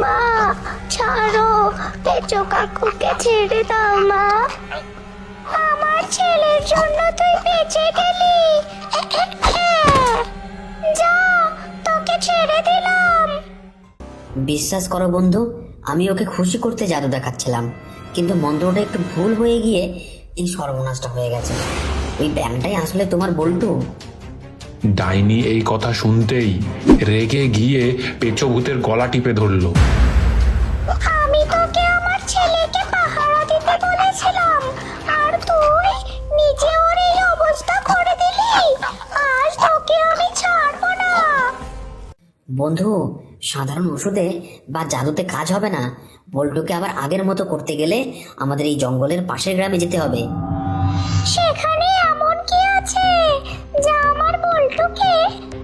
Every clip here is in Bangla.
মা, ছাড়ো, পেঁচো কাকুকে ছেড়ে দাও মা। আমার ছেলের জন্য তুই বেঁচে গেলি। যা, তোকে ছেড়ে দিলাম। বিশ্বাস করো বন্ধু, আমি ওকে খুশি করতে জাদু দেখাচ্ছিলাম, কিন্তু মন্ত্রটা একটু ভুল হয়ে গিয়ে এই সর্বনাশটা হয়ে গেছে। ওই ব্যাংকটাই আসলে তোমার বল্টু। ডাইনি এই কথা শুনতেই রেগে গিয়ে পেচোভূতের গলা টিপে ধরল। আমি তোকে আমার ছেলেকে পাহারা দিতে বলেছিলাম, আর তুই নিজে ওর এই অবস্থা করে দিলি। আজ তোকে আমি ছাড়বো না। বন্ধু, সাধারণ ওষুধে বা জাদুতে কাজ হবে না। বল্টুকে আবার আগের মতো করতে গেলে আমাদের এই জঙ্গলের পাশের গ্রামে যেতে হবে। সেখানে এমন কি আছে যা আমার বল্টুকে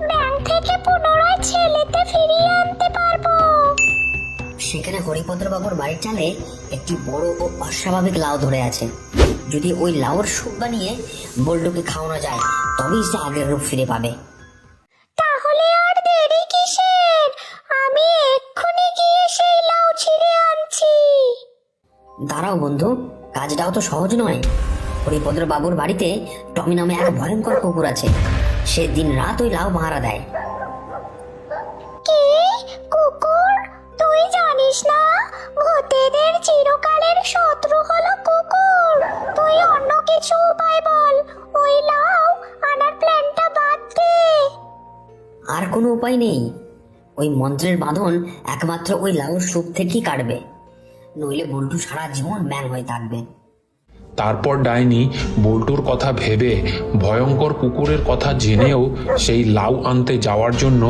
ব্যাংক থেকে পুনরায় ছেলেতে ফিরিয়ে আনতে পারবো? সেখানে হরিপদ্র বাবুর বাড়ির চালে একটি বড় ও অস্বাভাবিক লাউ ধরে আছে। যদি ওই লাউর স্যুপ বানিয়ে বল্টুকে খাওয়ানো যায়, তবেই সে আগের রূপ ফিরে পাবে। তাহলে আর দেরি কিসের? আমি এক্ষুনি গিয়ে সেই লাউ ছিঁড়ে আনছি। দাঁড়াও বন্ধু, কাজটাও তো সহজ নয়। হরিপদ্র বাবুর বাড়িতে টমি নামে এক ভয়ঙ্কর কুকুর আছে। সে দিন রাত ওই লাউ পাহারা দেয়। কি কুকুর? তুই জানিস না ভূতেদের চিরকালের শত্রু হলো কুকুর? তুই অন্য কিছু উপায় বল, ওই লাউ আনার প্ল্যানটা বাদ দে। আর কোনো উপায় নেই। ওই মন্ত্রের বাঁধন একমাত্র ওই লাউর স্যুপ থেকেই কাটবে, নইলে বল্টু সারা জীবন ব্যাং হয়ে থাকবে। তারপর ডাইনি বল্টুর কথা ভেবে ভয়ঙ্কর কুকুরের কথা জেনেও সেই লাউ আনতে যাওয়ার জন্য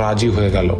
রাজি হয়ে গেল।